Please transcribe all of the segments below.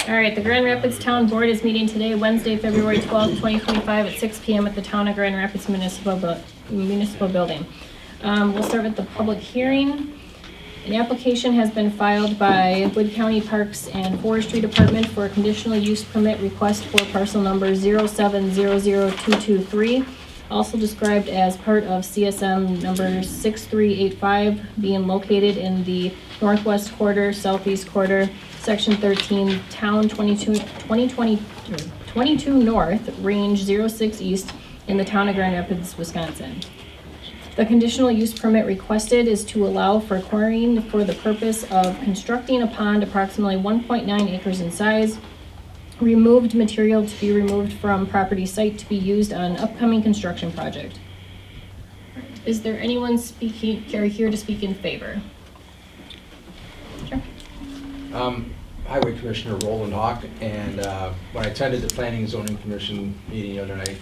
All right, the Grand Rapids Town Board is meeting today, Wednesday, February 12th, 2025 at 6 p.m. at the Town of Grand Rapids Municipal Building. We'll start with the public hearing. An application has been filed by Wood County Parks and Forestry Department for a conditional use permit request for parcel number 0700223, also described as part of CSM number 6385, being located in the northwest quarter, southeast quarter, section 13, town 22 north, range 06 east, in the town of Grand Rapids, Wisconsin. The conditional use permit requested is to allow for quarrying for the purpose of constructing a pond approximately 1.9 acres in size, removed material to be removed from property site to be used on upcoming construction project. Is there anyone here to speak in favor? Sure. Highway Commissioner Roland Hawk, and when I attended the Planning and Zoning Commission meeting the other night,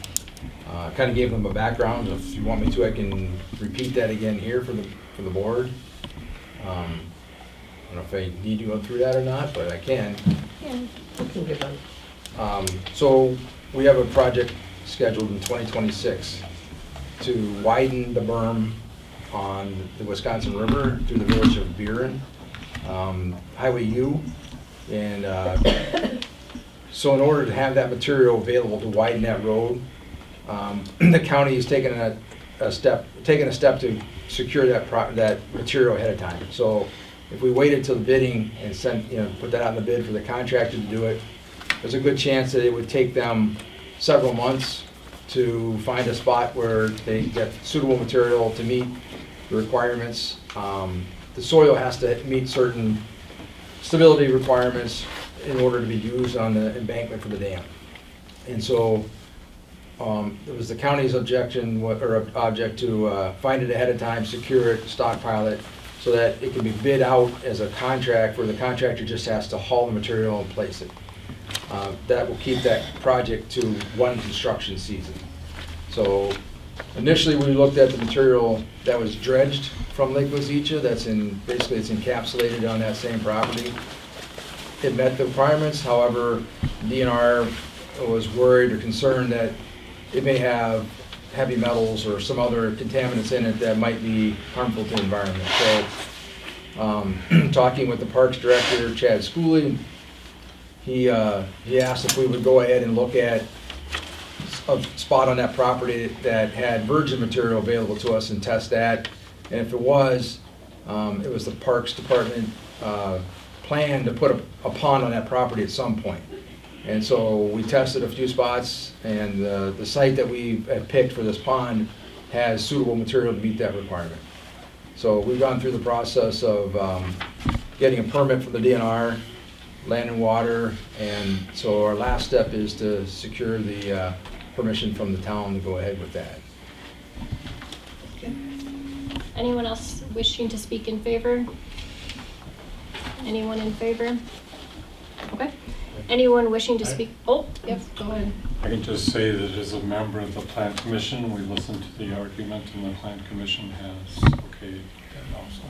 kind of gave them a background. If you want me to, I can repeat that again here for the board. I don't know if I need to go through that or not, but I can. Yeah, we can give them. So we have a project scheduled in 2026 to widen the berm on the Wisconsin River through the village of Buren, Highway U, and so in order to have that material available to widen that road, the county is taking a step to secure that material ahead of time. So if we waited till the bidding and put that out in the bid for the contractor to do it, there's a good chance that it would take them several months to find a spot where they get suitable material to meet the requirements. The soil has to meet certain stability requirements in order to be used on the embankment for the dam. And so it was the county's object to find it ahead of time, secure it, stockpile it, so that it can be bid out as a contract where the contractor just has to haul the material and place it. That will keep that project to one construction season. So initially we looked at the material that was dredged from Lake Wazeecha, basically it's encapsulated on that same property. It met the requirements, however, DNR was worried or concerned that it may have heavy metals or some other contaminants in it that might be harmful to the environment. So talking with the Parks Director, Chad Schooley, he asked if we would go ahead and look at a spot on that property that had virgin material available to us and test that. And if it was the Parks Department plan to put a pond on that property at some point. And so we tested a few spots, and the site that we have picked for this pond has suitable material to meet that requirement. So we've gone through the process of getting a permit from the DNR, Land and Water, and so our last step is to secure the permission from the town to go ahead with that. Okay. Anyone else wishing to speak in favor? Anyone in favor? Okay. Anyone wishing to speak? Oh, yep, go ahead. I can just say that as a member of the Plan Commission, we listened to the argument and the Plan Commission has okayed that also.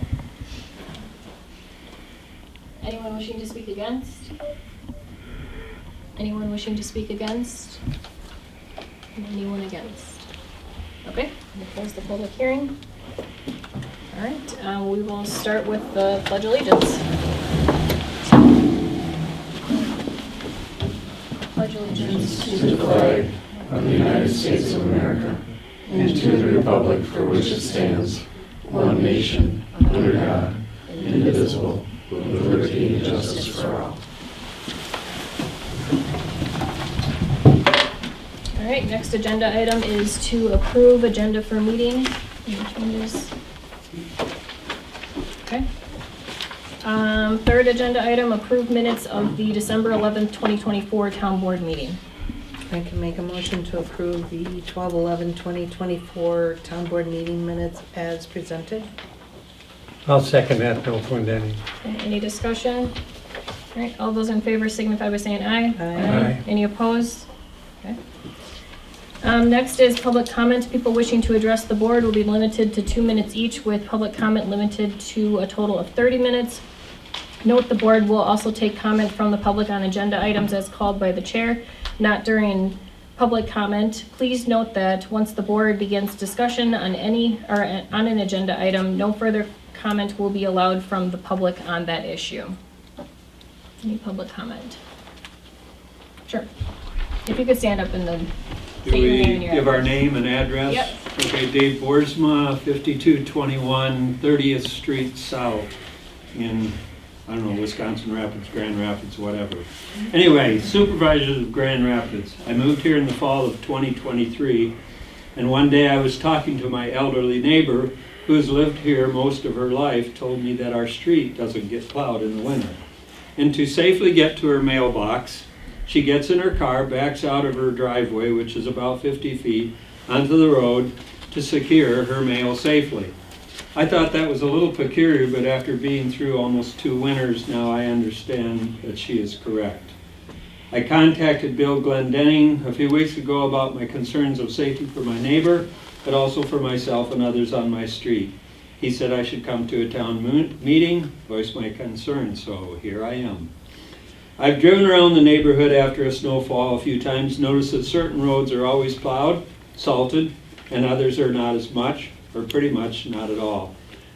Anyone wishing to speak against? Anyone wishing to speak against? Anyone against? Okay, we'll close the public hearing. All right, we will start with the Pledge of Allegiance. Pledge allegiance to the flag of the United States of America and to the republic for which it stands, one nation, under God, indivisible, with liberty and justice for all. All right, next agenda item is to approve agenda for meeting. Any changes? Okay. Third agenda item, approve minutes of the December 11th, 2024 town board meeting. I can make a motion to approve the 12/11/2024 town board meeting minutes as presented. I'll second that, Bill Clendenny. Okay, any discussion? All right, all those in favor signify by saying aye. Aye. Any opposed? Okay. Next is public comment. People wishing to address the board will be limited to 2 minutes each, with public comment limited to a total of 30 minutes. Note the board will also take comment from the public on agenda items as called by the chair, not during public comment. Please note that once the board begins discussion on on an agenda item, no further comment will be allowed from the public on that issue. Any public comment? Sure. If you could stand up and then Do state your we name and your give our address. name and address? Yep. Okay, Dave Boersma, 5221 30th Street South in, I don't know, Wisconsin Rapids, Grand Rapids, whatever. Anyway, supervisors of Grand Rapids. I moved here in the fall of 2023, and one day I was talking to my elderly neighbor who has lived here most of her life, told me that our street doesn't get plowed in the winter. And to safely get to her mailbox, she gets in her car, backs out of her driveway, which is about 50 feet, onto the road to secure her mail safely. I thought that was a little peculiar, but after being through almost 2 winters now, I understand that she is correct. I contacted Bill Glendenning a few weeks ago about my concerns of safety for my neighbor, but also for myself and others on my street. He said I should come to a town meeting, voice my concerns, so here I am. I've driven around the neighborhood after a snowfall a few times, noticed that certain roads are always plowed, salted, and others are not as much, or pretty much not at all.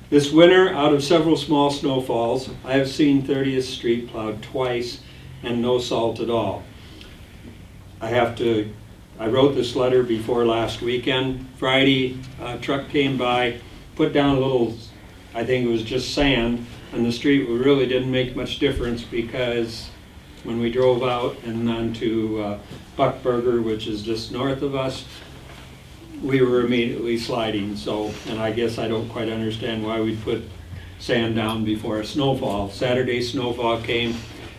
This winter, out of several small snowfalls, I have seen 30th Street plowed twice and no salt at all. I wrote this letter before last weekend. Friday, a truck came by, put down a little, I think it was just sand, and the street really didn't make much difference because when we drove out and onto Buckburger, which is just north of us, we were immediately sliding. So, and I guess I don't quite understand why we'd put sand down before a snowfall. Saturday snowfall came,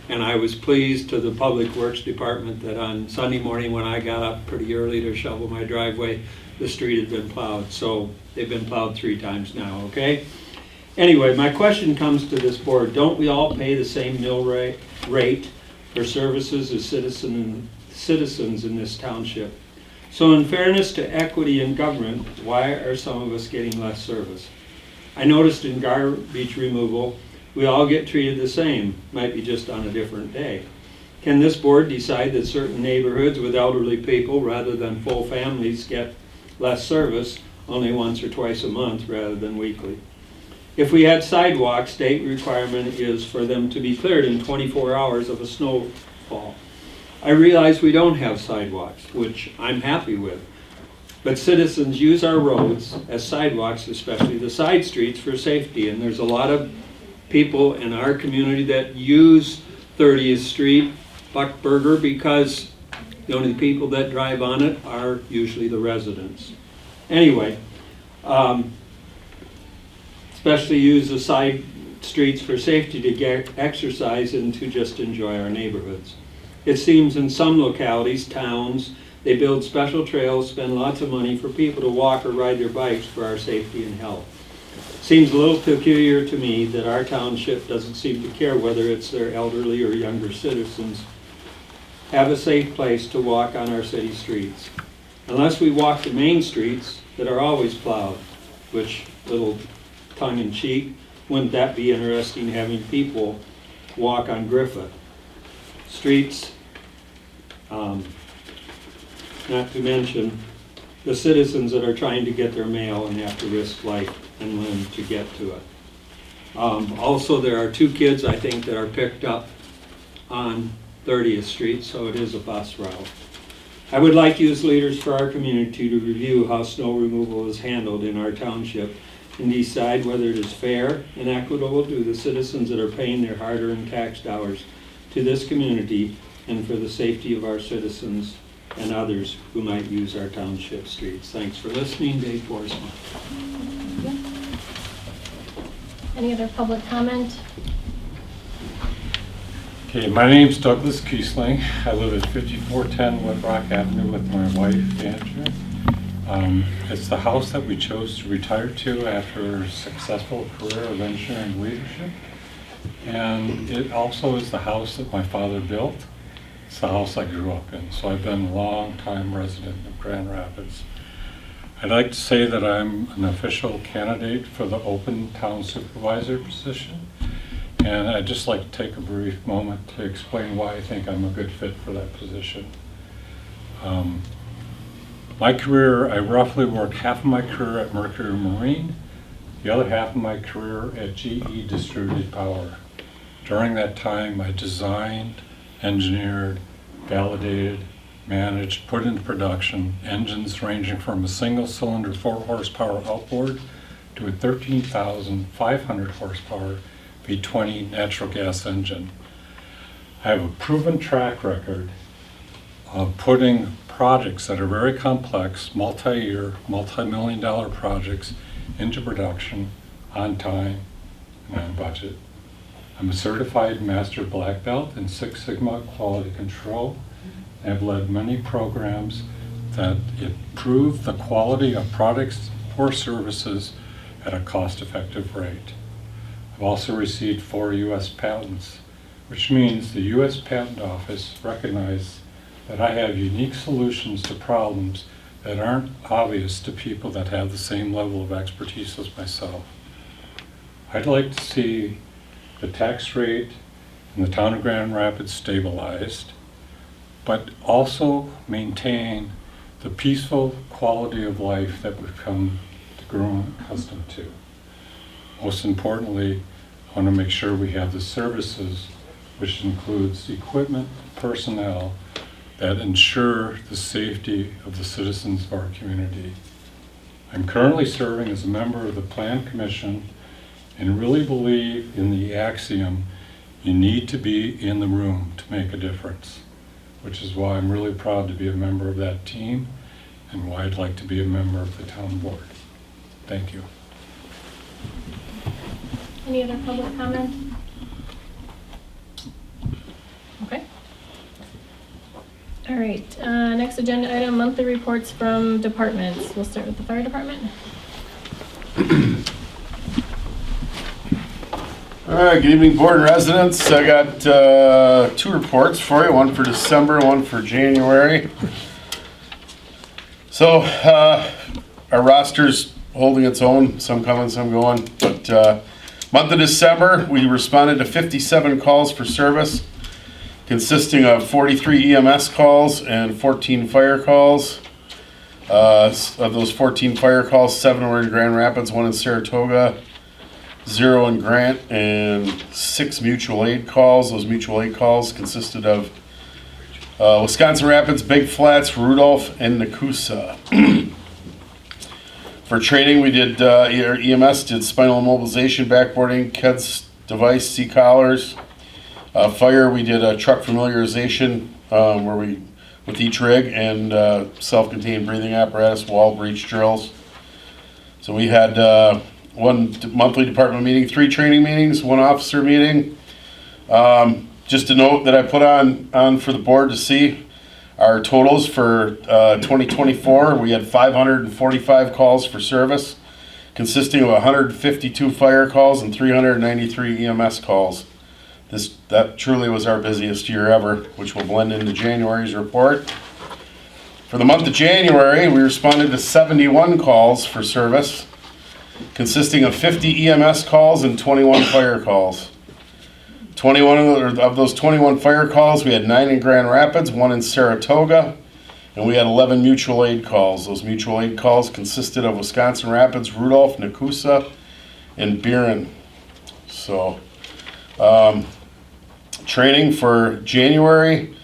and I was pleased to the Public Works Department that on Sunday morning when I got up pretty early to shovel my driveway, the street had been plowed. So they've been plowed 3 times now, okay? Anyway, my question comes to this board. Don't we all pay the same mill rate for services as citizens in this township? So in fairness to equity in government, why are some of us getting less service? I noticed in garbage removal, we all get treated the same, might be just on a different day. Can this board decide that certain neighborhoods with elderly people rather than full families get less service only once or twice a month rather than weekly? If we had sidewalks, state requirement is for them to be cleared in 24 hours of a snowfall. I realize we don't have sidewalks, which I'm happy with, but citizens use our roads as sidewalks, especially the side streets, for safety, and there's a lot of people in our community that use 30th Street, Buckburger, because the only people that drive on it are usually the residents. Anyway, especially use the side streets for safety to get exercise and to just enjoy our neighborhoods. It seems in some localities, towns, they build special trails, spend lots of money for people to walk or ride their bikes for our safety and health. Seems a little peculiar to me that our township doesn't seem to care whether it's their elderly or younger citizens have a safe place to walk on our city streets. Unless we walk the main streets that are always plowed, which, little tongue-in-cheek, wouldn't that be interesting having people walk on Griffith? Streets, not to mention the citizens that are trying to get their mail and have to risk life and limb to get to it. Also, there are 2 kids, I think, that are picked up on 30th Street, so it is a bus route. I would like you as leaders for our community to review how snow removal is handled in our township and decide whether it is fair and equitable to the citizens that are paying their hard-earned tax dollars to this community and for the safety of our citizens and others who might use our township streets. Thanks for listening. Dave Boersma. Any other public comment? Okay, my name's Douglas Kiesling. I live at 5410 Woodrock Avenue with my wife, Andrea. It's the house that we chose to retire to after a successful career of engineering leadership. And it also is the house that my father built. It's the house I grew up in. So I've been a long-time resident of Grand Rapids. I'd like to say that I'm an official candidate for the open town supervisor position. And I'd just like to take a brief moment to explain why I think I'm a good fit for that position. My career, I roughly worked half of my career at Mercury Marine, the other half of my career at GE Distributed Power. During that time, I designed, engineered, validated, managed, put into production engines ranging from a single-cylinder 4-horsepower outboard to a 13,500 horsepower V20 natural gas engine. I have a proven track record of putting projects that are very complex, multi-year, multi-million-dollar projects into production on time and on budget. I'm a certified master black belt in Six Sigma quality control. I've led many programs that improve the quality of products or services at a cost-effective rate. I've also received 4 U.S. patents, which means the U.S. Patent Office recognizes that I have unique solutions to problems that aren't obvious to people that have the same level of expertise as myself. I'd like to see the tax rate in the town of Grand Rapids stabilized, but also maintain the peaceful quality of life that we've come to grow accustomed to. Most importantly, I want to make sure we have the services, which includes equipment, personnel, that ensure the safety of the citizens of our community. I'm currently serving as a member of the Plan Commission and really believe in the axiom, you need to be in the room to make a difference, which is why I'm really proud to be a member of that team and why I'd like to be a member of the town board. Thank you. Any other public comment? Okay. All right, next agenda item, monthly reports from departments. We'll start with the fire department. All right, good evening, board and residents. I got 2 reports for you, one for December, one for January. So our roster's holding its own, some coming, some going. But month of December, we responded to 57 calls for service, consisting of 43 EMS calls and 14 fire calls. Of those 14 fire calls, 7 were in Grand Rapids, 1 in Saratoga, 0 in Grant, and 6 mutual aid calls. Those mutual aid calls consisted of Wisconsin Rapids, Big Flats, Rudolph, and Nakusa. For training, we did EMS did spinal immobilization, backboarding, KEDS device, C-collars. Fire, we did a truck familiarization where we, with each rig, and self-contained breathing apparatus, wall breach drills. So we had 1 monthly department meeting, 3 training meetings, 1 officer meeting. Just a note that I put on for the board to see our totals for 2024. We had 545 calls for service, consisting of 152 fire calls and 393 EMS calls. That truly was our busiest year ever, which will blend into January's report. For the month of January, we responded to 71 calls for service, consisting of 50 EMS calls and 21 fire calls. 21 of those 21 fire calls, we had 9 in Grand Rapids, 1 in Saratoga, and we had 11 mutual aid calls. Those mutual aid calls consisted of Wisconsin Rapids, Rudolph, Nakusa, and Buren. So, training for January,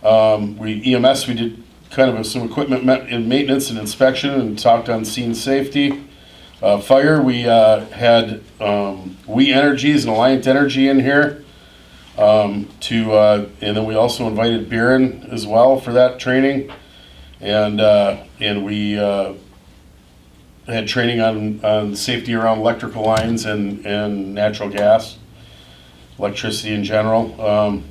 we did kind of some equipment maintenance and inspection and talked on scene safety. Fire, we had We Energies and Alliant Energy in here. And then we also invited Buren as well for that training, and we had training on safety around electrical lines and natural gas, electricity in general.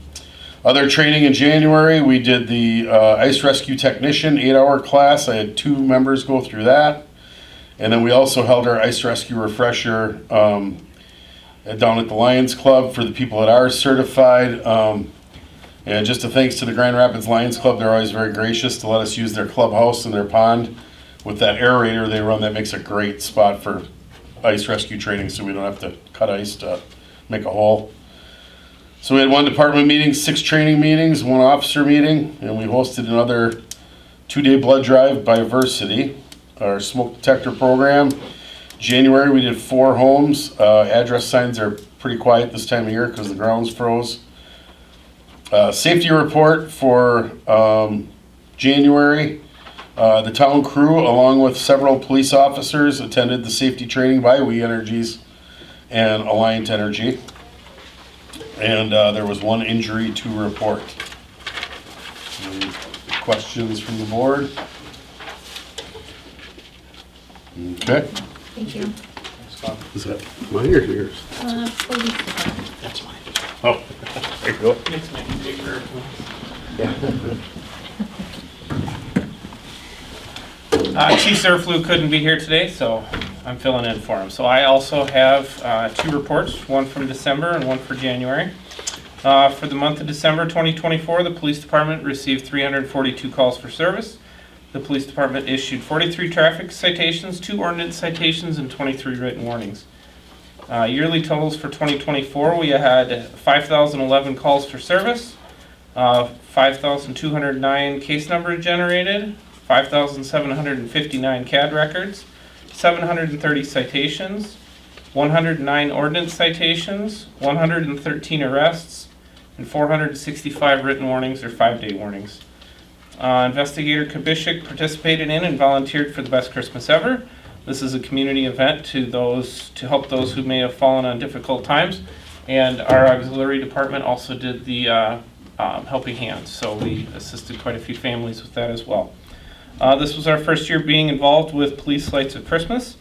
Other training in January, we did the ice rescue technician 8-hour class. I had 2 members go through that, and then we also held our ice rescue refresher down at the Lions Club for the people that are certified. And just a thanks to the Grand Rapids Lions Club, they're always very gracious to let us use their clubhouse and their pond with that aerator they run. That makes a great spot for ice rescue training, so we don't have to cut ice to make a hole. So we had 1 department meeting, 6 training meetings, 1 officer meeting, and we hosted another 2-day blood drive by Versity. Our smoke detector program. January we did 4 homes. Address signs are pretty quiet this time of year because the ground's froze. Safety report for January. The town crew, along with several police officers, attended the safety training by We Energies and Alliant Energy. And there was 1 injury to report. Any questions from the board? Okay. Thank you. Is that mine or yours? Police department. That's mine. Oh, there you go. Chief Zerflu couldn't be here today, so I'm filling in for him. So I also have 2 reports, one from December and one for January. For the month of December 2024, the police department received 342 calls for service. The police department issued 43 traffic citations, 2 ordinance citations, and 23 written warnings. Yearly totals for 2024, we had 5,011 calls for service, 5,209 case numbers generated, 5,759 CAD records, 730 citations, 109 ordinance citations, 113 arrests, and 465 written warnings or 5-day warnings. Investigator Kabishik participated in and volunteered for the Best Christmas Ever. This is a community event to help those who may have fallen on difficult times. And our auxiliary department also did the helping hands. So we assisted quite a few families with that as well. This was our first year being involved with Police Lights of Christmas.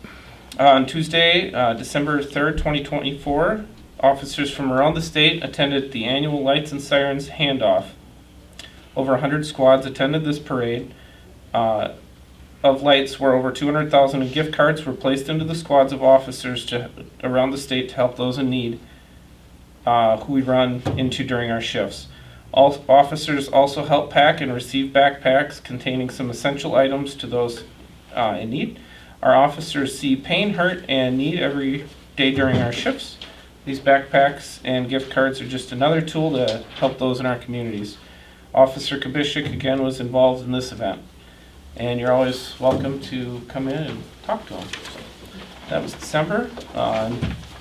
On Tuesday, December 3rd, 2024, officers from around the state attended the annual Lights and Sirens handoff. Over 100 squads attended this parade of lights where over 200,000 in gift cards were placed into the squads of officers around the state to help those in need who we run into during our shifts. All officers also help pack and receive backpacks containing some essential items to those in need. Our officers see pain, hurt, and need every day during our shifts. These backpacks and gift cards are just another tool to help those in our communities. Officer Kabishik again was involved in this event, and you're always welcome to come in and talk to him. So that was December.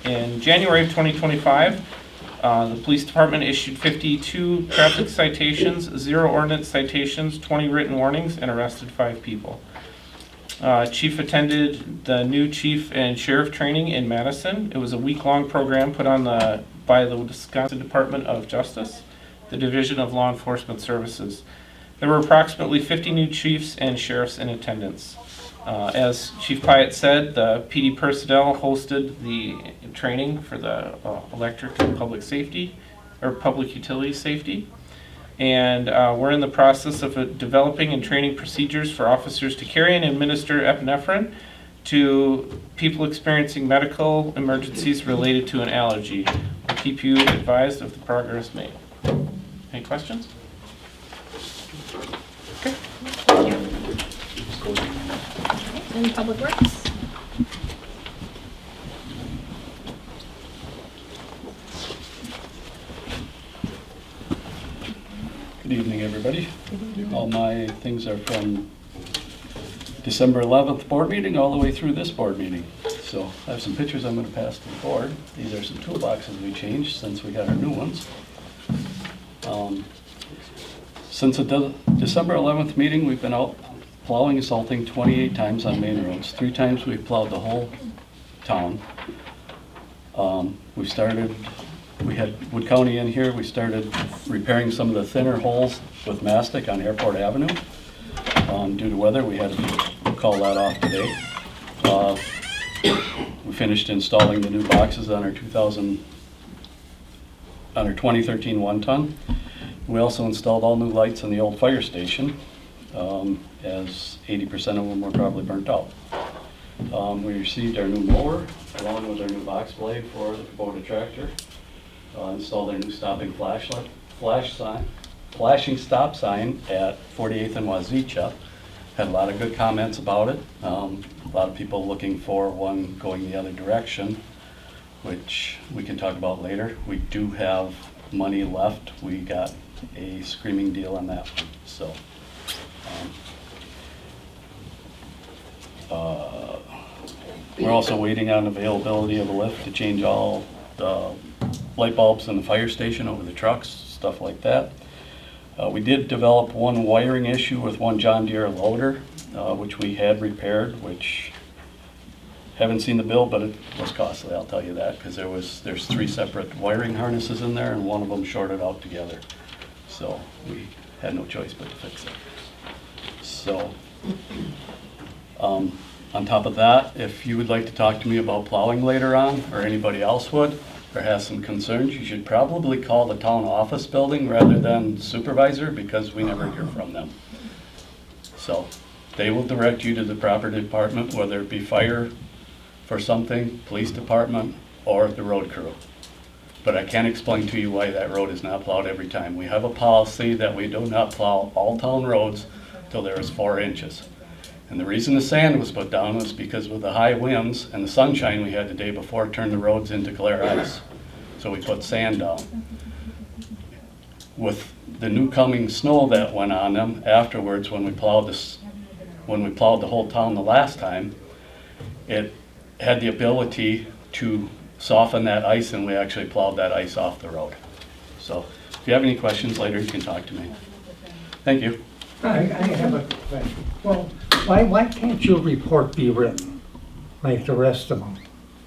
In January of 2025, the police department issued 52 traffic citations, 0 ordinance citations, 20 written warnings, and arrested 5 people. Chief attended the new chief and sheriff training in Madison. It was a week-long program put on by the Wisconsin Department of Justice, the Division of Law Enforcement Services. There were approximately 50 new chiefs and sheriffs in attendance. As Chief Pyatt said, the PD personnel hosted the training for the electric and public safety, or public utility safety. And we're in the process of developing and training procedures for officers to carry and administer epinephrine to people experiencing medical emergencies related to an allergy. We'll keep you advised of the progress made. Any questions? Okay. Thank you. And Public Works? Good evening, everybody. All my things are from December 11th board meeting all the way through this board meeting. So I have some pictures I'm going to pass to the board. These are some toolboxes we changed since we got our new ones. Since the December 11th meeting, we've been out plowing and salting 28 times on main roads. 3 times we've plowed the whole town. We had Wood County in here. We started repairing some of the thinner holes with mastic on Airport Avenue. Due to weather, we had to call that off today. We finished installing the new boxes on our 2013 1-ton. We also installed all new lights in the old fire station, as 80% of them were probably burnt out. We received our new mower along with our new box blade for the Kubota tractor. Installed our new stopping flashing stop sign at 48th and Wazeecha. Had a lot of good comments about it. A lot of people looking for one going the other direction, which we can talk about later. We do have money left, we got a screaming deal on that one, so. We're also waiting on availability of a lift to change all the light bulbs in the fire station over the trucks, stuff like that. We did develop one wiring issue with one John Deere loader, which we had repaired, which haven't seen the bill, but it was costly, I'll tell you that, because there's 3 separate wiring harnesses in there and one of them shorted out together. So we had no choice but to fix it. So, on top of that, if you would like to talk to me about plowing later on, or anybody else would, or has some concerns, you should probably call the town office building rather than supervisor, because we never hear from them. So they will direct you to the proper department, whether it be fire for something, police department, or the road crew. But I can't explain to you why that road is not plowed every time. We have a policy that we do not plow all town roads till there is 4 inches. And the reason the sand was put down was because with the high winds and the sunshine we had the day before, it turned the roads into glare ice. So we put sand down. With the new coming snow that went on them afterwards, when we plowed the whole town the last time, it had the ability to soften that ice, and we actually plowed that ice off the road. So if you have any questions later, you can talk to me. Thank you. I have a question. Well, why can't your report be written like the rest of them?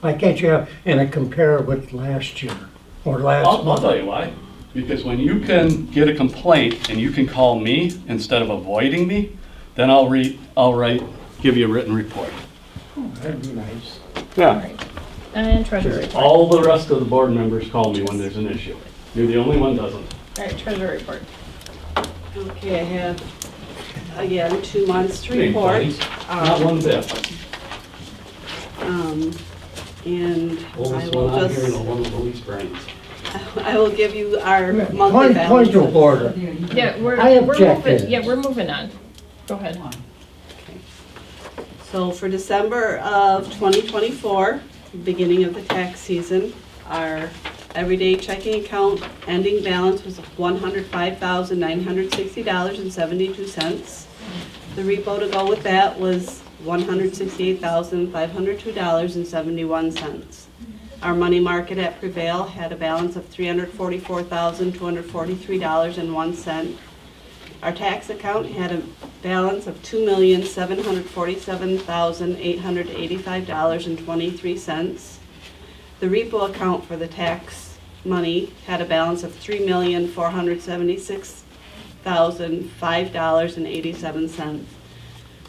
Why can't you have, and compare it with last year or last I'll month? tell you why. Because when you can get a complaint and you can call me instead of avoiding me, then I'll give you a written report. Oh, that'd be nice. All Yeah. right. And treasurer report. All the rest of the board members call me when there's an issue. You're the only one doesn't. All right, treasurer report. Okay, I have, again, 2 months to Hey, report. buddies, Not one bit. And Oldest I will one out here just, and one of the least brains. I will give you our monthly Point balance. of order. Yeah, I objected. we're moving on. Go ahead. So for December of 2024, beginning of the tax season, our everyday checking account ending balance was $105,960.72. The repo to go with that was $168,502.71. Our money market at Prevail had a balance of $344,243.01. Our tax account had a balance of $2,747,885.23. The repo account for the tax money had a balance of $3,476,005.87,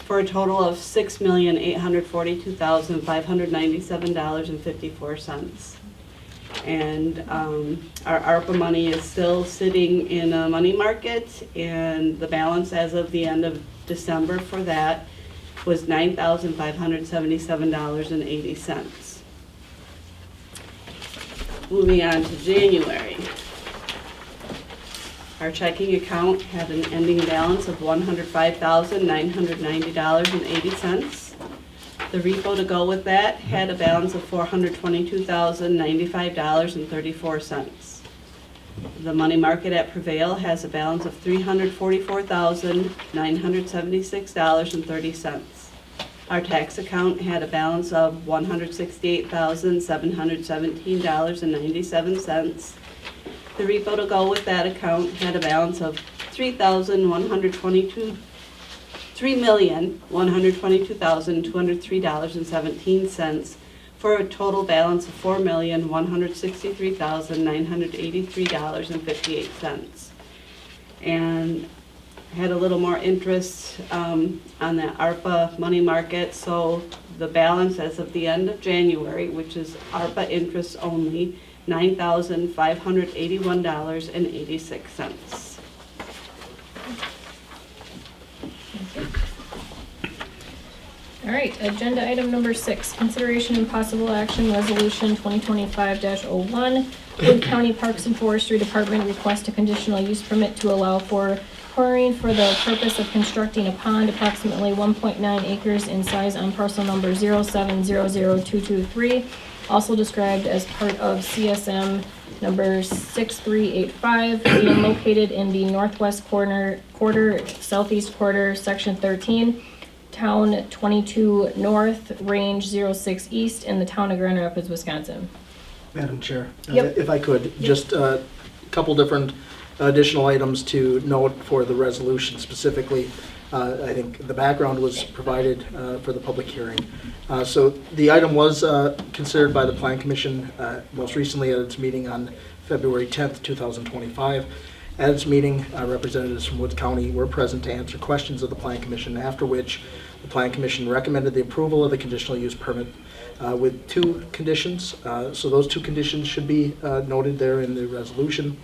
for a total of $6,842,597.54. And our ARPA money is still sitting in a money market, and the balance as of the end of December for that was $9,577.80. Moving on to January. Our checking account had an ending balance of $105,990.80. The repo to go with that had a balance of $422,095.34. The money market at Prevail has a balance of $344,976.30. Our tax account had a balance of $168,717.97. The repo to go with that account had a balance of $3,122,203.17, for a total balance of $4,163,983.58. And had a little more interest on the ARPA money market, so the balance as of the end of January, which is ARPA interest only, $9,581.86. All right, agenda item number 6, consideration and possible action, resolution 2025-01. Wood County Parks and Forestry Department request a conditional use permit to allow for quarrying for the purpose of constructing a pond approximately 1.9 acres in size on parcel number 0700223, also described as part of CSM Number 6385, being located in the northwest quarter, southeast quarter, section 13, town 22 north, range 06 east, in the town of Grand Rapids, Wisconsin. Madam Chair, Yep. if I could, just a couple different additional items to note for the resolution specifically. I think the background was provided for the public hearing. So the item was considered by the Plan Commission most recently at its meeting on February 10th, 2025. At its meeting, representatives from Woods County were present to answer questions of the Plan Commission, after which the Plan Commission recommended the approval of the conditional use permit with two conditions. So those two conditions should be noted there in the resolution.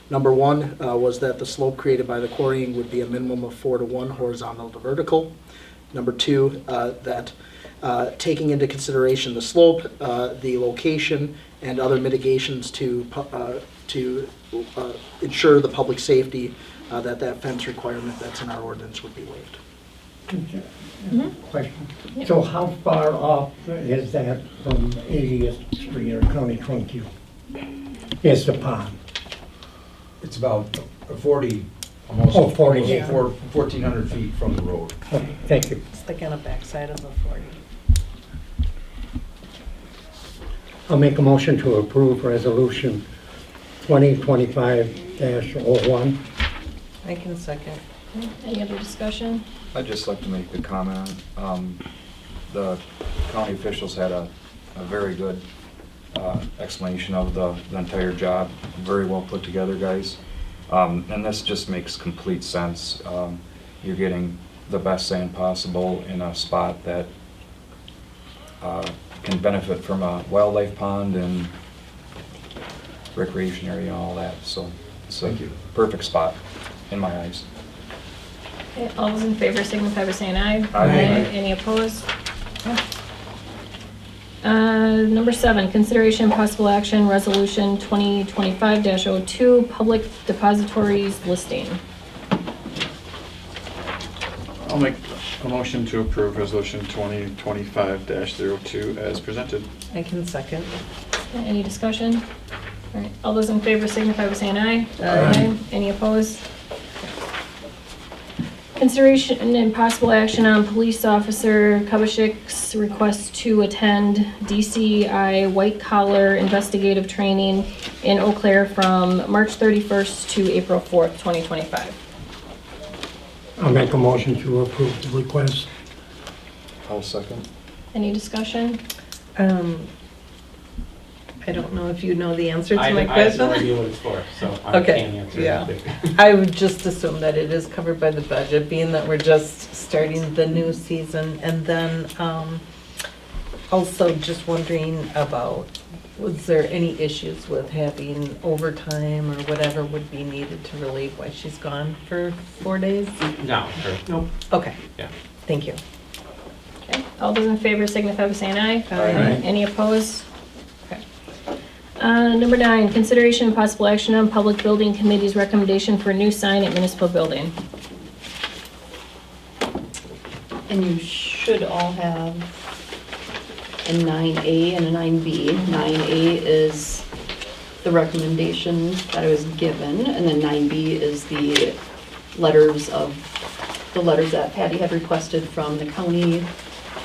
Number one was that the slope created by the quarrying would be a minimum of 4:1 horizontal to vertical. Number two, that taking into consideration the slope, the location, and other mitigations to ensure the public safety, that fence requirement that's in our ordinance would be waived. Question. So how far off is that from 80th Street or County 22? Is the pond? It's about 40, almost Oh, 40, almost yeah. 1,400 feet from the road. Okay, thank you. It's like on the backside of the 40. I'll make a motion to approve resolution 2025-01. I can second. Any other discussion? I'd just like to make a comment. The county officials had a very good explanation of the entire job. Very well put together, guys. And this just makes complete sense. You're getting the best sand possible in a spot that can benefit from a wildlife pond and recreation area and all that. So it's a perfect spot in my eyes. Okay, all those in favor signify by saying aye. Aye. Any opposed? Okay. Number 7, consideration and possible action, resolution 2025-02, public depositories listing. I'll make a motion to approve resolution 2025-02 as presented. I can second. Any discussion? All right, all those in favor signify by saying aye. Aye. Any opposed? Consideration and possible action on police officer Kubashik's request to attend DCI white collar investigative training in Eau Claire from March 31st to April 4th, 2025. I'll make a motion to approve the request. I'll second. Any discussion? I don't know if you know the answer to I my have question. no idea what it's for, so I Okay, can't answer yeah. anything. I would just assume that it is covered by the budget, being that we're just starting the new season. And then also just wondering about, was there any issues with having overtime or whatever would be needed to relieve why she's gone for 4 days? No, nope. Okay. Yeah. Thank you. Okay, all those in favor signify by saying aye. Aye. Any opposed? Okay. Number 9, consideration and possible action on Public Building Committee's recommendation for a new sign at municipal building. And you should all have a 9A and a 9B. 9A is the recommendation that I was given, and then 9B is the letters that Patty had requested from the county,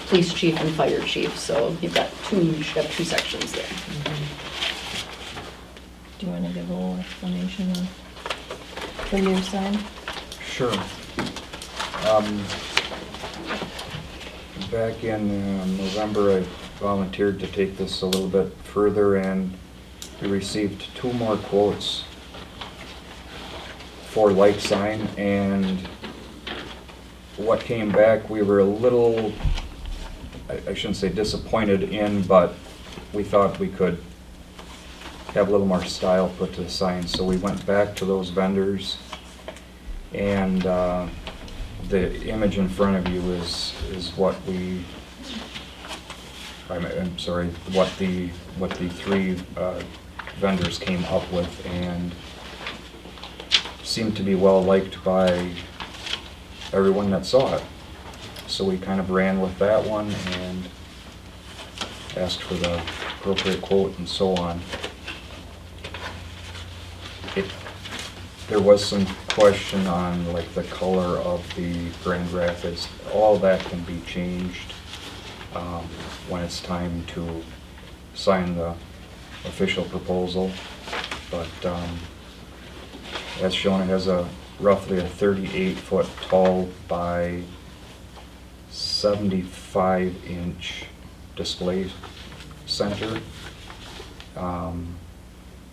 police chief, and fire chief. So you should have two sections there. Do you want to give a little explanation of the new sign? Sure. Back in November, I volunteered to take this a little bit further, and we received 2 more quotes for like sign, and what came back, we were a little, I shouldn't say disappointed in, but we thought we could have a little more style put to the sign. So we went back to those vendors, and the image in front of you is what I'm sorry, what the 3 vendors came up with, and seemed to be well liked by everyone that saw it. So we kind of ran with that one and asked for the appropriate quote and so on. there was some question on like the color of the Grand Rapids. All that can be changed when it's time to sign the official proposal. But as shown, it has roughly a 38-foot tall by 75-inch display center,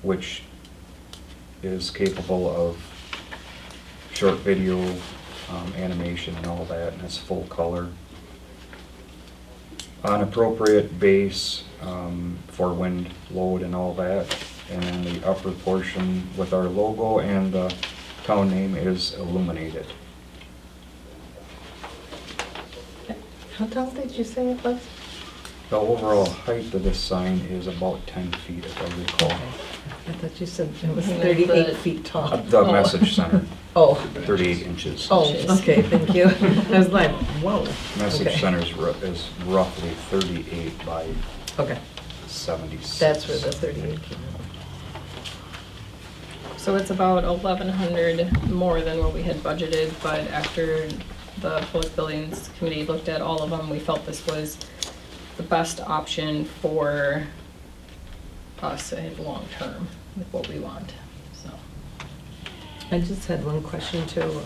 which is capable of short video, animation and all that, and it's full color. An appropriate base for wind load and all that, and then the upper portion with our logo and the town name is illuminated. How tall did you say it was? The overall height of this sign is about 10 feet, if I recall. I thought you said it was Mhm. 38 feet tall. The message center, Oh, 38 inches. oh, okay, thank you. I was like, whoa. Message Okay. center is roughly 38 by Okay, 76. that's where the 38 came in. So it's about 1,100 more than what we had budgeted, but after the Public Buildings Committee looked at all of them, we felt this was the best option for us in long term with what we want, so. I just had one question too.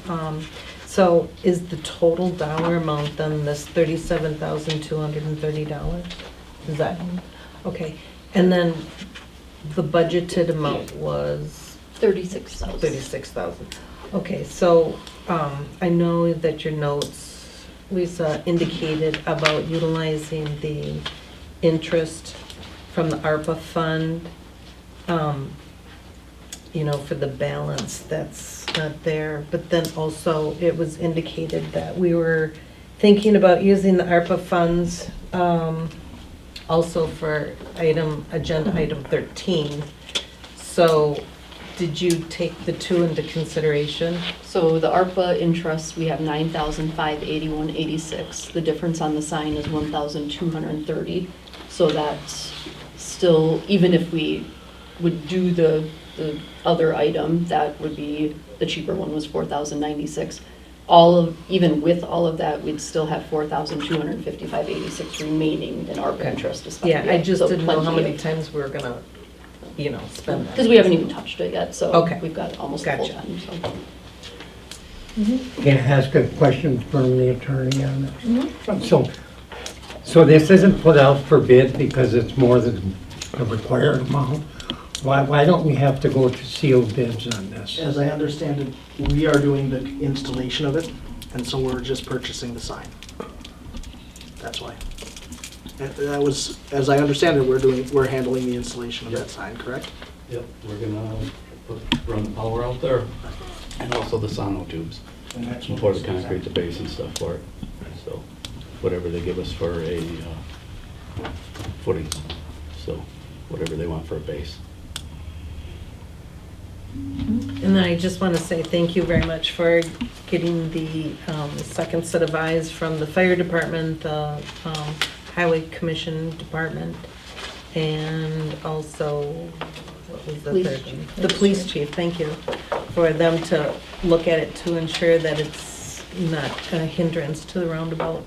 So is the total dollar amount then this $37,230? Is that, okay. And then the budgeted amount was? 36,000. 36,000. Okay, so I know that your notes, Lisa, indicated about utilizing the interest from the ARPA fund, you know, for the balance that's not there. But then also it was indicated that we were thinking about using the ARPA funds also for agenda item 13. So did you take the two into consideration? So the ARPA interest, we have 9,581.86. The difference on the sign is 1,230. So that's still, even if we would do the other item, that would be, the cheaper one was 4,096. Even with all of that, we'd still have 4,255.86 remaining in ARPA interest to spend. Yeah, I just So didn't know how plenty many times we were gonna, you know, spend that. Because we haven't even touched it yet, so Okay. we've got almost the full Gotcha. time, so. Can I ask a question from the attorney on this? So this isn't put out for bid because it's more than the required amount? Why don't we have to go to sealed bids on this? As I understand it, we are doing the installation of it, and so we're just purchasing the sign. That's why. That was, as I understand it, we're handling the installation of that sign, correct? Yep, we're gonna run the power out there, and also the sono tubes, and pour the concrete, the base and stuff for it. So, whatever they give us for a footing, so whatever they want for a base. And then I just want to say thank you very much for getting the second set of eyes from the fire department, the highway commission department, and also, what was the Police third chief. one? The police chief, thank you, for them to look at it to ensure that it's not a hindrance to the roundabout.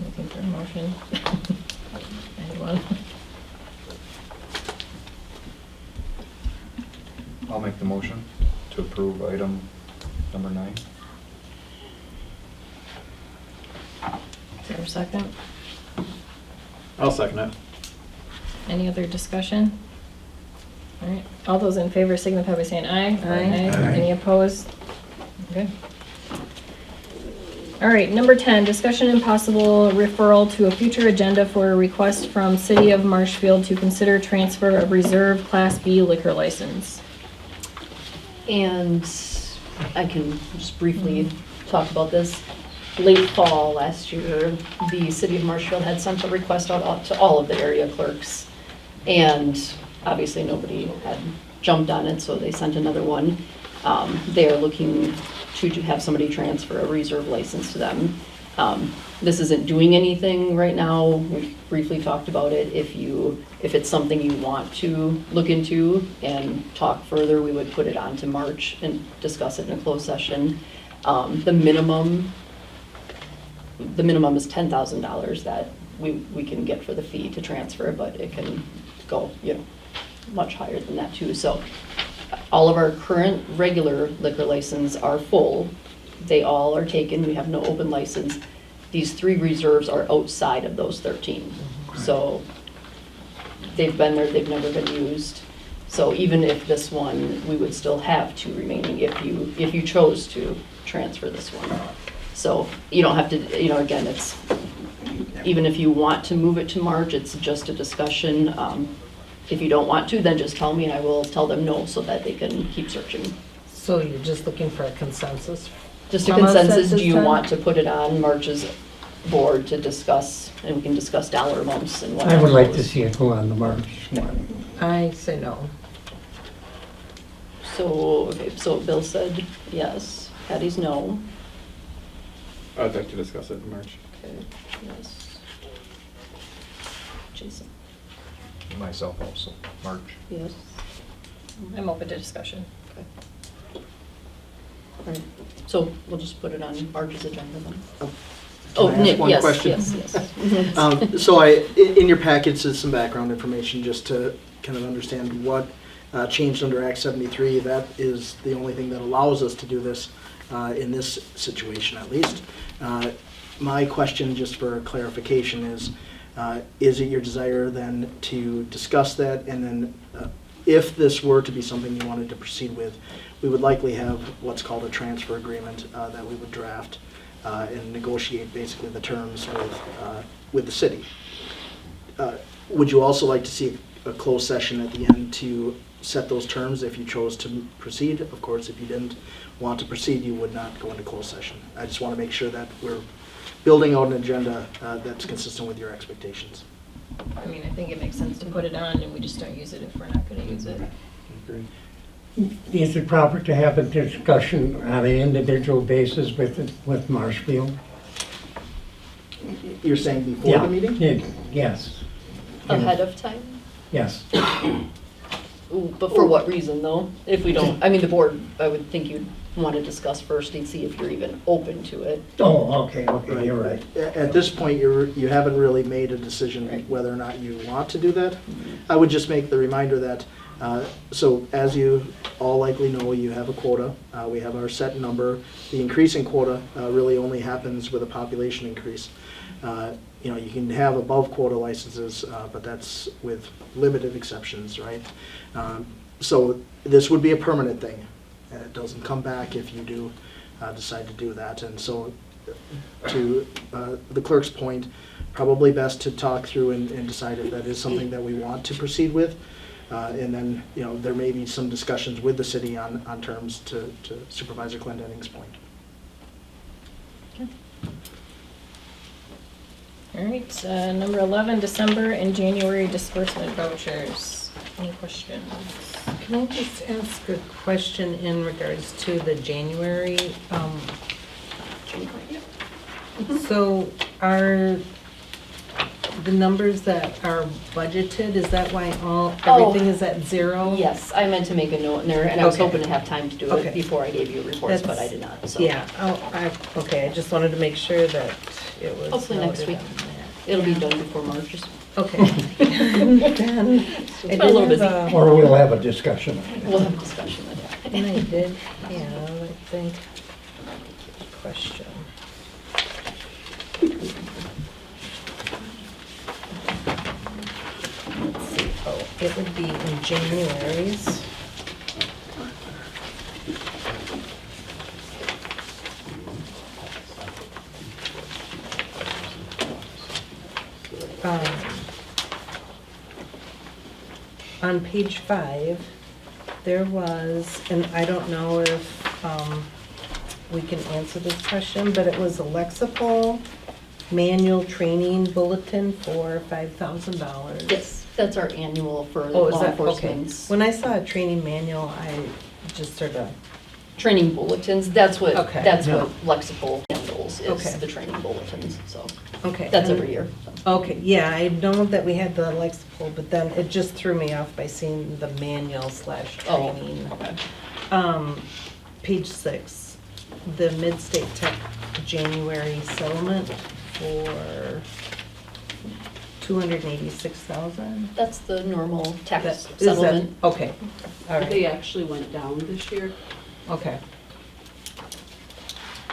Looking for a motion. Anyone? I'll make the motion to approve item number 9. Is there a second? I'll second it. Any other discussion? All right, all those in favor signify by saying aye. Aye. Any opposed? Okay. All right, number 10, discussion and possible referral to a future agenda for a request from City of Marshfield to consider transfer of reserve Class B liquor license. And I can just briefly talk about this. Late fall last year, the city of Marshfield had sent a request out to all of the area clerks. And obviously nobody had jumped on it, so they sent another one. They are looking to have somebody transfer a reserve license to them. This isn't doing anything right now. We briefly talked about it. If it's something you want to look into and talk further, we would put it on to March and discuss it in a closed session. The minimum is $10,000 that we can get for the fee to transfer, but it can go, much higher than that too. So all of our current regular liquor license are full. They all are taken. We have no open license. These 3 reserves are outside of those 13. So they've been there, they've never been used. So even if this one, we would still have 2 remaining if you chose to transfer this one. So you don't have to, again, it's, even if you want to move it to March, it's just a discussion. If you don't want to, then just tell me and I will tell them no so that they can keep searching. So you're just looking for a consensus? Just a from us at consensus, this do you time? want to put it on March's board to discuss, and we can discuss dollar amounts and whatnot. I would like to see it go on the March one. I say no. So, okay, so Bill said yes, Patty's no. I'd like to discuss it in March. Okay, yes. Jason, Myself also, March. yes. I'm open to discussion. Okay. All right, so we'll just put it on March's agenda then. Oh, Can I ask Nick, one yes, question? yes. So in your packets is some background information just to kind of understand what changed under Act 73. That is the only thing that allows us to do this in this situation at least. My question, just for clarification, is it your desire then to discuss that, and then if this were to be something you wanted to proceed with, we would likely have what's called a transfer agreement that we would draft and negotiate basically the terms with the city. Would you also like to see a closed session at the end to set those terms if you chose to proceed? Of course, if you didn't want to proceed, you would not go into closed session. I just want to make sure that we're building out an agenda that's consistent with your expectations. I mean, I think it makes sense to put it on and we just don't use it if we're not gonna use it. Is it proper to have a discussion on an individual basis with Marshfield? You're saying before the meeting? Yes. Ahead of time? Yes. Ooh, but for what reason though? If we don't, I mean, the board, I would think you'd want to discuss first and see if you're even open to it. Oh, okay, you're right. At this point, you haven't really made a decision Right. whether or not you want to do that. I would just make the reminder that, so as you all likely know, you have a quota. We have our set number. The increase in quota really only happens with a population increase. You can have above quota licenses, but that's with limited exceptions, right? So this would be a permanent thing. And it doesn't come back if you do decide to do that. And so to the clerk's point, probably best to talk through and decide if that is something that we want to proceed with. And then, there may be some discussions with the city on terms to Supervisor Glendenning's point. All right, number 11, December and January disbursement vouchers. Any questions? Can I just ask a question in regards to the January? So are the numbers that are budgeted, is that why everything is at zero? Yes, I meant to make a note in there, and I was Okay. hoping to have time to do Okay. it before I gave you reports, but I did not, so. Yeah, okay, I just wanted to make sure that it was. Hopefully next noted week. on that. It'll be done before March. Okay. Then, I been a little did busy. have Or we'll have a discussion. We'll have a discussion then. And I did, I think, question. Let's see, it would be in January's. On page 5, there was, and I don't know if we can answer this question, but it was a Lexipol manual training bulletin for $5,000. Yes, that's our annual for Oh, is law that, okay. enforcement. When I saw a training manual, I just sort of training bulletins, that's what Okay. Lexipol handles, Okay. is the training bulletins, so. Okay. That's and- every year. so. Okay, yeah, I know that we had the Lexipol, but then it just threw me off by seeing the manual slash Oh, training. okay. Page 6, the Mid-State Tech January settlement for 286,000. That's the normal tax Is that- settlement. Okay, all They right, actually went down this year. okay.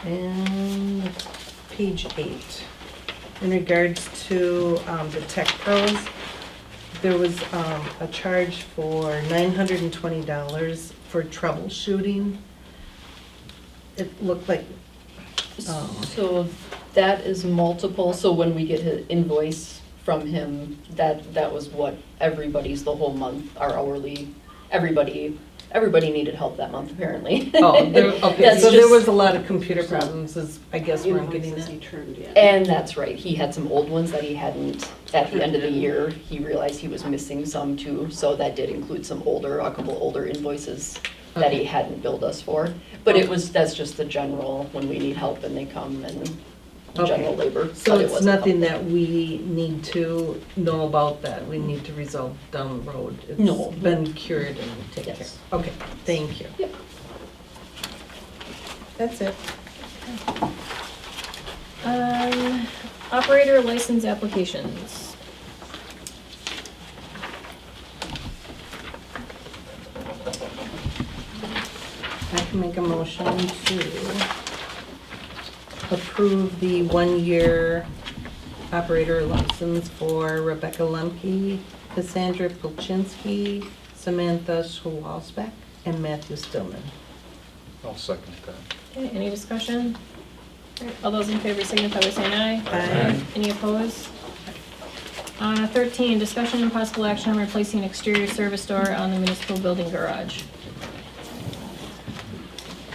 And page 8, in regards to the Tech Pros, there was a charge for $920 for troubleshooting. It looked like, So that is multiple, so when we get his invoice from him, that was what everybody's the whole month, our hourly, everybody needed help that month apparently. okay, That's so there just- was a lot of computer problems, is I guess where I'm getting Invoices he it. turned in. And that's right, he had some old ones that he hadn't, at the end of the year, he realized he was missing some too, so that did include a couple older invoices that he Okay. hadn't billed us for. But that's just the general, when we need help and they come and Okay. general labor. So but it it's wasn't nothing help. that we need to know about that, we need to resolve down the road? No. It's been cured and taken care Yes. of? Okay, thank you. Yep. That's it. Operator license applications. I can make a motion to approve the 1-year operator license for Rebecca Lemke, Cassandra Polchinski, Samantha Schwalsbeck, and Matthew Stillman. I'll second that. Okay, any discussion? All right, all those in favor signify by saying aye. Aye. Any opposed? 13, discussion and possible action on replacing exterior service door on the municipal building garage.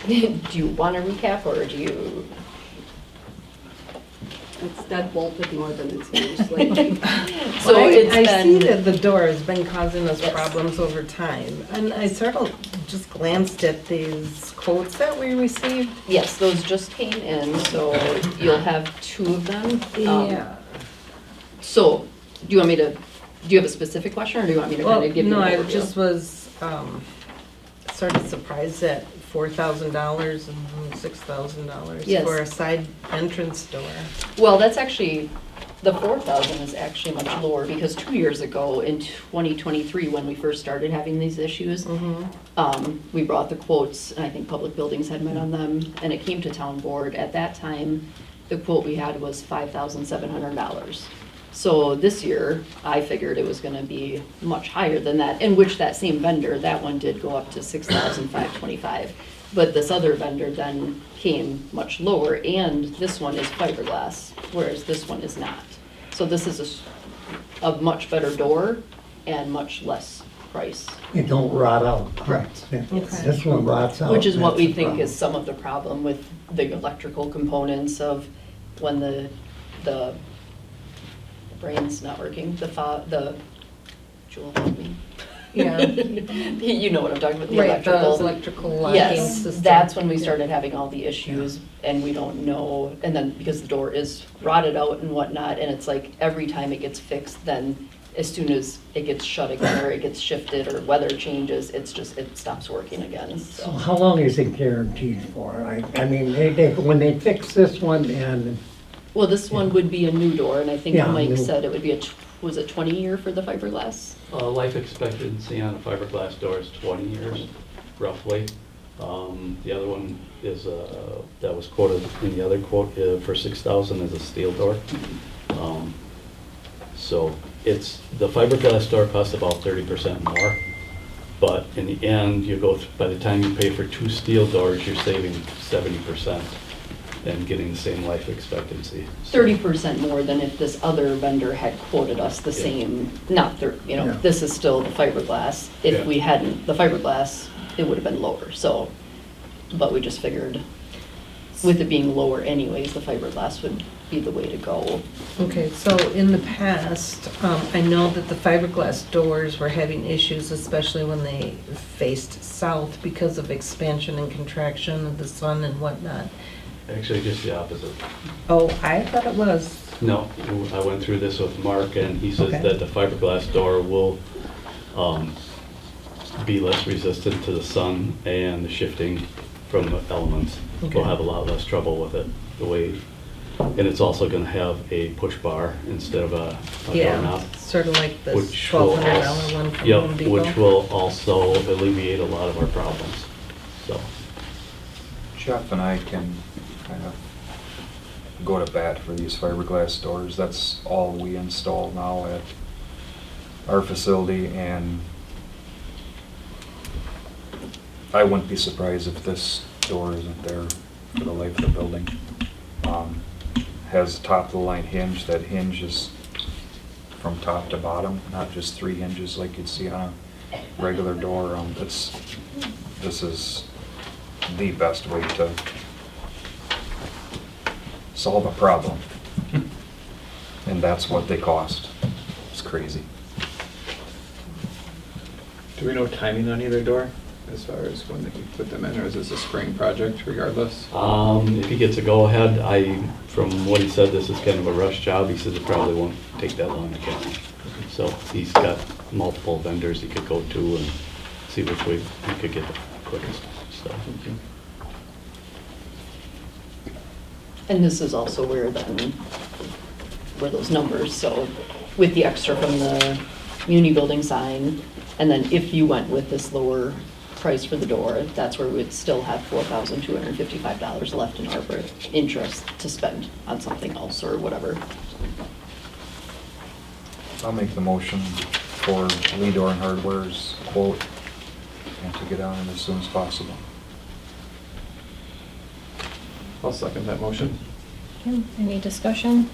Do you want to recap or do you? It's dead bolted more than it's used lately. So it's I see been, that the door has been causing us Yes. problems over time, and I sort of just glanced at these quotes that we received. yes, those just came in, so you'll have 2 of them. So, do you have a specific question or do you want me to Well, kind of give you no, an I overview? just was sort of surprised at $4,000 and $6,000 Yes. for a side entrance door. Well, that's actually, the 4,000 is actually much lower because 2 years ago in 2023, when we first started having these issues, we brought the quotes and I think Public Buildings had met on them and it came to town board. At that time, the quote we had was $5,700. So this year, I figured it was gonna be much higher than that, in which that same vendor, that one did go up to $6,525. But this other vendor then came much lower, and this one is fiberglass, whereas this one is not. So this is a much better door and much less price. It don't rot out. Correct. Yeah. Okay. This one rots out. Which is what that's we the think problem. is some of the problem with the electrical components of when the brain's not working, Jewel, help me. Yeah. You know what I'm talking about, the Right, the electrical. electrical locking Yes, system. that's when we started having all the issues and we don't know, and then because the door is rotted out and whatnot, and it's like every time it gets fixed, then as soon as it gets shut again or it gets shifted or weather changes, it stops working again, So so. how long is it guaranteed for? I mean, when they fix this one and, Well, this one would be a new door, and I think Yeah, Mike new. said it would be was it 20 year for the fiberglass? Life expectancy on a fiberglass door is 20 years, roughly. The other one is, that was quoted in the other quote for 6,000 is a steel door. So the fiberglass door costs about 30% more. But in the end, by the time you pay for 2 steel doors, you're saving 70% and getting the same life expectancy. 30% more than if this other vendor had quoted us the Yeah. same, Yeah. this is still the fiberglass. If Yeah. we hadn't, the fiberglass, it would have been lower, so, but we just figured. with it being lower anyways, the fiberglass would be the way to go. Okay, so in the past, I know that the fiberglass doors were having issues, especially when they faced south because of expansion and contraction of the sun and whatnot. Actually, just the opposite. Oh, I thought it was. No, I went through this with Mark, and he says Okay. that the fiberglass door will be less resistant to the sun and the shifting from the elements. Okay. We'll have a lot less trouble with it, the way, and it's also gonna have a push bar instead of a doorknob. Yeah, sort of like this Which will $1,200 one from Yep, Home Depot. which will also alleviate a lot of our problems, so. Jeff and I can kind of go to bat for these fiberglass doors. That's all we install now at our facility, and I wouldn't be surprised if this door isn't there for the life of the building. Has top-of-the-line hinge. That hinge is from top to bottom, not just 3 hinges like you'd see on a regular door. This is the best way to solve a problem. And that's what they cost. It's crazy. Do we know timing on either door, as far as when they can put them in, or is this a spring project regardless? If he gets a go-ahead, from what he said, this is kind of a rush job. He says it probably won't take that long to get me. So he's got multiple vendors he could go to and see which way he could get the quickest, so. And this is also where those numbers, so with the extra from the Muni building sign, and then if you went with this lower price for the door, that's where we'd still have $4,255 left in ARPA interest to spend on something else or whatever. I'll make the motion for Lee Door and Hardware's quote and to get on it as soon as possible. I'll second that motion. Okay, any discussion?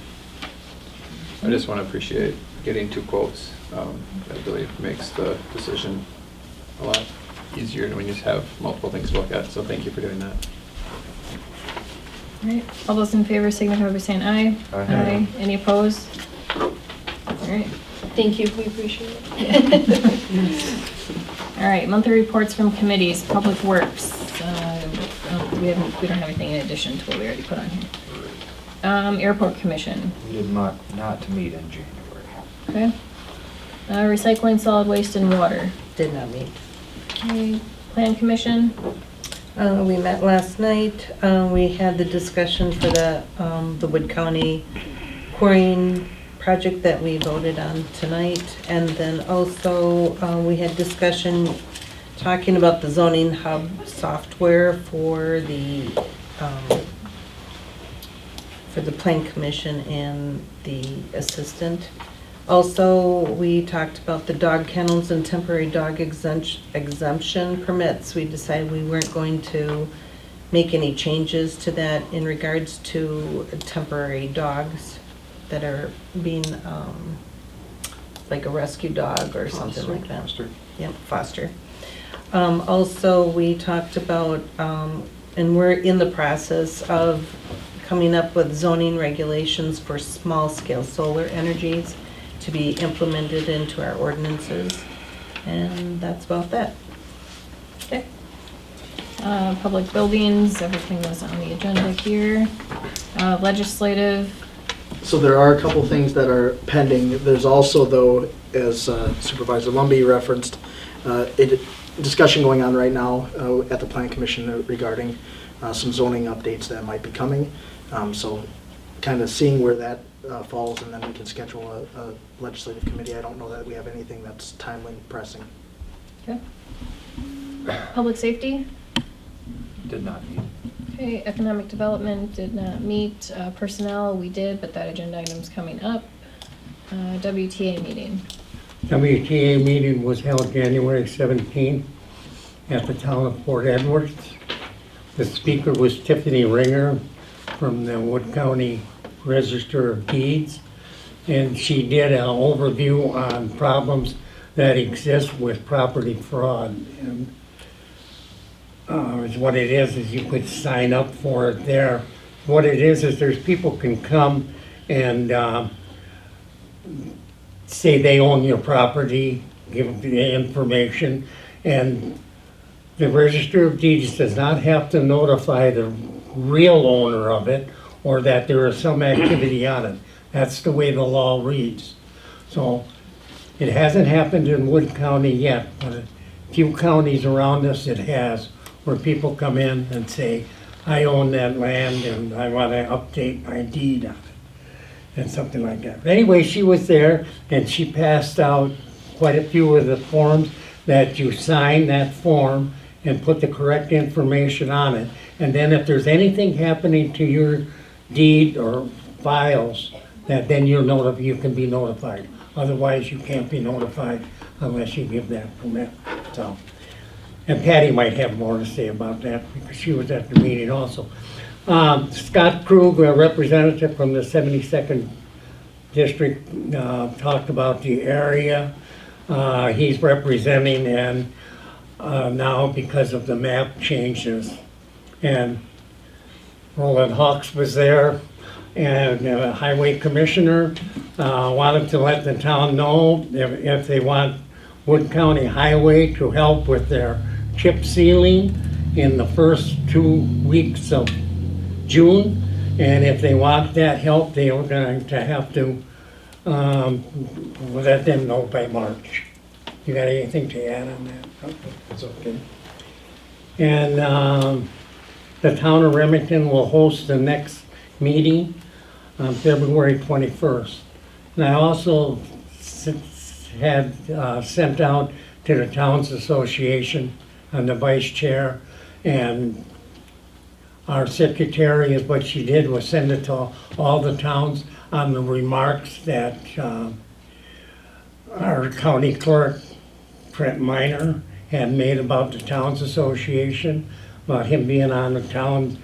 I just want to appreciate getting 2 quotes. That really makes the decision a lot easier when you just have multiple things to look at, so thank you for doing that. All right, all those in favor signify by saying aye. Aye. Any opposed? All right. Thank you, we appreciate it. All right, monthly reports from committees, Public Works. We don't have anything in addition to what we already put on here. Airport Commission, We did not to meet in January. okay. Recycling, Solid Waste, and Water. Did not meet. Okay, Plan Commission, We met last night. We had the discussion for the Wood County quarrying project that we voted on tonight. And then also, we had discussion talking about the zoning hub software for the Plan Commission and the assistant. Also, we talked about the dog kennels and temporary dog exemption permits. We decided we weren't going to make any changes to that in regards to temporary dogs that are being, like a rescue dog or something like that. Foster. Yep, foster. Also, we talked about, and we're in the process of coming up with zoning regulations for small-scale solar energies to be implemented into our ordinances. And that's about that. okay. Public Buildings, everything was on the agenda here. Legislative, So there are a couple things that are pending. There's also, though, as Supervisor Lumby referenced, discussion going on right now at the Plan Commission regarding some zoning updates that might be coming. So kind of seeing where that falls, and then we can schedule a legislative committee. I don't know that we have anything that's timely and pressing. okay. Public Safety, Did not meet. okay. Economic Development did not meet. Personnel, we did, but that agenda item's coming up. WTA meeting, WTA meeting was held January 17th at the town of Fort Edwards. The speaker was Tiffany Ringer from the Wood County Register of Deeds, and she did an overview on problems that exist with property fraud. And is what it is you could sign up for it there. What it is there's people can come and say they own your property, give the information, and the Register of Deeds does not have to notify the real owner of it or that there is some activity on it. That's the way the law reads. So it hasn't happened in Wood County yet, but a few counties around us it has, where people come in and say, I own that land and I want to update my deed on it, and something like that. But anyway, she was there and she passed out quite a few of the forms that you sign that form and put the correct information on it. And then if there's anything happening to your deed or files, that then you can be notified. Otherwise, you can't be notified unless you give that permit. So, and Patty might have more to say about that because she was at the meeting also. Scott Krug, a representative from the 72nd District, talked about the area he's representing, and now because of the map changes. And Roland Hawks was there, and the highway commissioner wanted to let the town know if they want Wood County Highway to help with their chip sealing in the first 2 weeks of June. And if they want that help, they are going to have to let them know by March. You got anything to add on that? That's okay. And the town of Remington will host the next meeting on February 21st. And I also had sent out to the Towns Association and the vice chair, and our secretary, is what she did was send it to all the towns on the remarks that our county clerk, Trent Minor, had made about the Towns Association, about him being on the town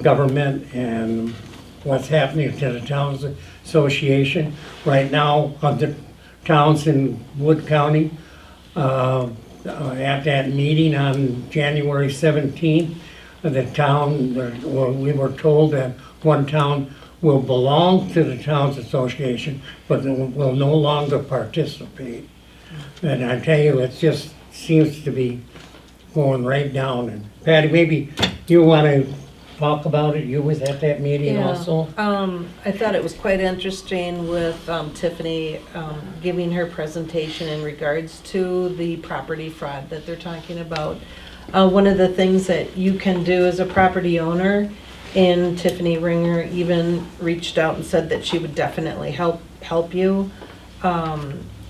government and what's happening to the Towns Association. Right now, of the towns in Wood County, at that meeting on January 17th, the town, we were told that one town will belong to the Towns Association, but will no longer participate. And I tell you, it just seems to be going right down. And Patty, maybe you want to talk about it? You was at that meeting also? I thought it was quite interesting with Tiffany giving her presentation in regards to the property fraud that they're talking about. One of the things that you can do as a property owner, and Tiffany Ringer even reached out and said that she would definitely help you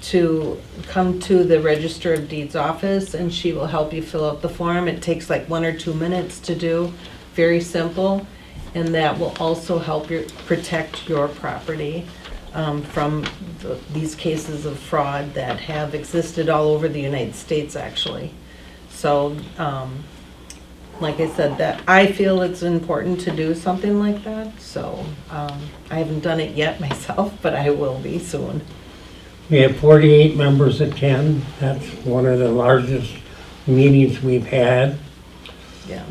to come to the Register of Deeds office, and she will help you fill out the form. It takes like 1 or 2 minutes to do, very simple, and that will also help you protect your property from these cases of fraud that have existed all over the United States, actually. So, like I said, that I feel it's important to do something like that. So, I haven't done it yet myself, but I will be soon. We had 48 members attend. That's one of the largest meetings we've had. Yeah.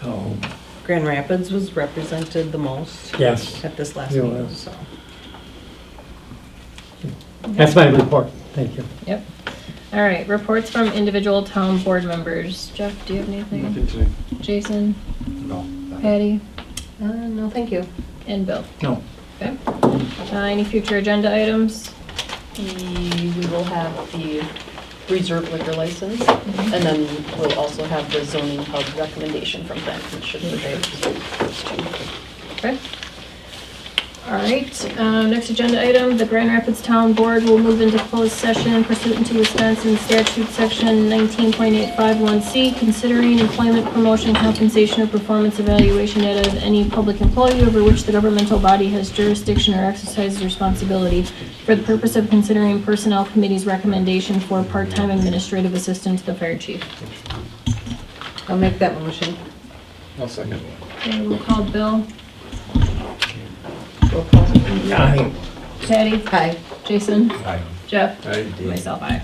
So, Grand Rapids was represented the most. yes. At this last It meeting, was. so. That's my report. Thank you. Yep. All right, reports from individual town board members. Jeff, do you have anything? Nothing today. Jason? No. Patty? No, thank you. And Bill? No. Okay. Any future agenda items? We will have the reserve liquor license, and then we'll also have the zoning hub recommendation from Plan Commission for those two. Okay. All right, next agenda item, the Grand Rapids Town Board will move into closed session pursuant to Wisconsin Statute Section 19.851C, considering employment, promotion, compensation, or performance evaluation data of any public employee over which the governmental body has jurisdiction or exercises responsibility for the purpose of considering Personnel Committee's recommendation for part-time administrative assistant to the fire chief. I'll make that motion. I'll second. Okay, we'll call Bill. Roll call. Aye. Patty? Hi. Jason? Aye. Jeff? Aye. Myself, aye.